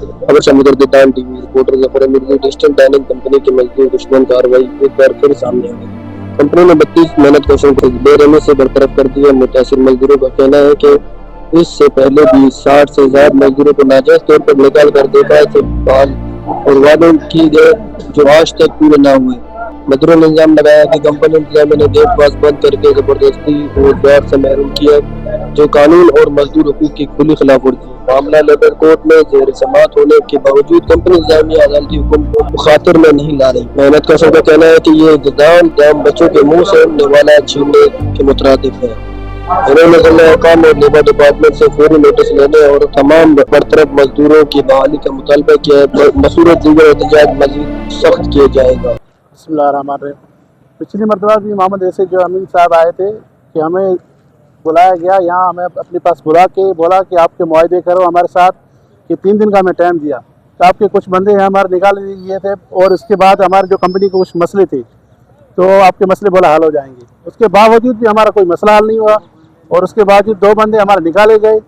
खबर समुद्रदान TV reporter Zafar Mirzi digital dining company के मजदूर दुश्मन कार्रवाई एक बार फिर सामने आ गई। कंपनी ने 32 मेहनत कशों को बेरहमी से बरतरफ कर दिया। मुतासिर मजदूरों का कहना है कि इससे पहले भी 60 से ज्यादा मजदूरों को नाजायज तौर पर निकाल कर देखा से बहाल और वादे किए गए जो आज तक पूरे न हुए। मजदूरों ने इल्जाम लगाया कि कंपनी इंतजामिया ने गेट पास बंद करके जबरदस्ती रोजगार से महरूम किया, जो कानून और मजदूर हुकूक की खुली खिलाफ वर्जी। मामला लेबर कोर्ट में जेर समाअत होने के बावजूद कंपनी इंतजामिया अदालती हुक्म को मुखातिर में नहीं ला रही। मेहनत कशों का कहना है कि ये इल्जाम बच्चों के मुंह से निवाला छीनने के मुतरादिफ है। उन्होंने जिला काम और लेबर डिपार्टमेंट से फौरी नोटिस लेने और तमाम बरतरफ मजदूरों की बहाली का मुतालबा किया है। मसूरत दीगर एहतजाज मजीद सख्त किया जाएगा। बिस्मिल्लाहिर्रहमानिर्रहीम। पिछली मरतबा भी मोहम्मद ऐसे जो अमीन साहब आए थे कि हमें बुलाया गया, यहाँ हमें अपने पास बुला के बोला कि आपके मुआहदे करो हमारे साथ, कि 3 दिन का हमें टाइम दिया। तो आपके कुछ बंदे हैं हमारे निकाल लिए थे और इसके बाद हमारे जो कंपनी के कुछ मसले थे तो आपके मसले बोला हल हो जाएंगे। उसके बावजूद भी हमारा कोई मसला हल नहीं हुआ और उसके बावजूद 2 बंदे हमारे निकाले गए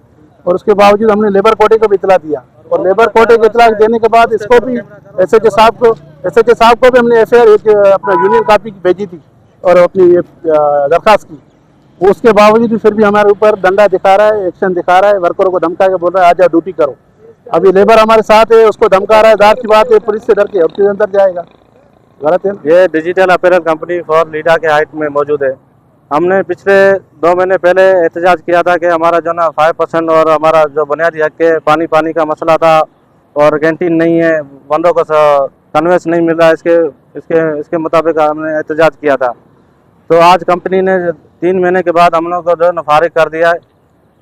और उसके बावजूद हमने लेबर कोटे को भी इतला दिया और लेबर कोटे को इतला देने के बाद इसको भी एसएचओ साहब को भी हमने एफआईआर अपना यूनियन कॉपी भेजी थी और अपनी दरख्वास्त की। उसके बावजूद भी फिर भी हमारे ऊपर डंडा दिखा रहा है, एक्शन दिखा रहा है, वर्करों को धमका के बोल रहा है आ जाओ ड्यूटी करो। अभी लेबर हमारे साथ है, उसको धमका रहा है, दार की बात है, पुलिस से डर के हफ्ते अंदर जाएगा। गलत है। ये digital apparel company for Leda के हाइट में मौजूद है। हमने पिछले 2 महीने पहले एहतजाज किया था कि हमारा जो ना 5% और हमारा जो बुनियादी हक है पानी का मसला था और कैंटीन नहीं है, बंदों को कन्वेंस नहीं मिल रहा है, इसके मुताबिक हमने एहतजाज किया था। तो आज कंपनी ने 3 महीने के बाद हम लोग को जो है फारिग कर दिया है।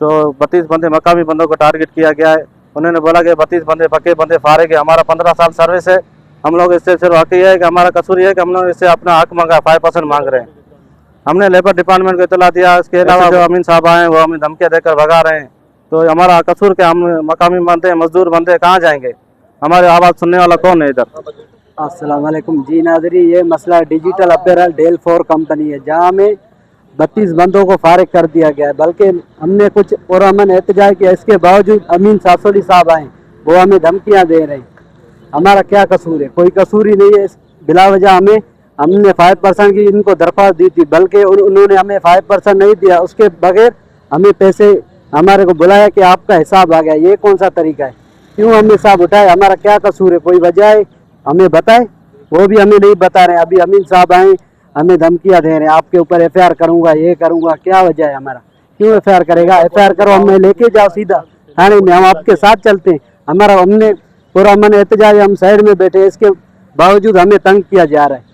तो 32 बंदे मकामी बंदों को टारगेट किया गया है। उन्होंने बोला कि 32 बंदे पक्के बंदे फारिग है। हमारा 15 साल सर्विस है, हम लोग इससे सिर्फ हक ये है कि हमारा कसूर ये है कि हम लोग इससे अपना हक मांगा 5% मांग रहे हैं। हमने लेबर डिपार्टमेंट को इतला दिया। इसके अलावा जो अमीन साहब आए वो हमें धमकियाँ देकर भगा रहे हैं। तो हमारा कसूर के हम मकामी बंदे मजदूर बंदे कहाँ जाएंगे? हमारी आवाज़ सुनने वाला कौन है इधर? अस्सलाम वालेकुम जी नाज़रीन, ये मसला डिजिटल अपैरल डेल 4 कंपनी है जहाँ हमें 32 बंदों को फारिग कर दिया गया है। बल्कि हमने कुछ पुरअमन एहतजाज किया, इसके बावजूद अमीन सासोली साहब आए वो हमें धमकियाँ दे रहे हैं। हमारा क्या कसूर है? कोई कसूर ही नहीं है। बिला वजह हमने 5% की इनको दरख्वास्त दी थी, बल्कि उन्होंने हमें 5% नहीं दिया। उसके बगैर हमें पैसे हमारे को बुलाया कि आपका हिसाब आ गया। ये कौन सा तरीका है? क्यों हमें हिसाब उठाए? हमारा क्या कसूर है? कोई वजह है हमें बताए? वो भी हमें नहीं बता रहे हैं। अभी अमीन साहब आए हमें धमकियाँ दे रहे हैं, आपके ऊपर एफआईआर करूँगा, ये करूँगा। क्या वजह है? हमारा क्यों एफआईआर करेगा? एफआईआर करो, हमें लेके जाओ सीधा थाने में, हम आपके साथ चलते हैं। हमने पूरा एहतजाज हम साइड में बैठे, इसके बावजूद हमें तंग किया जा रहा है।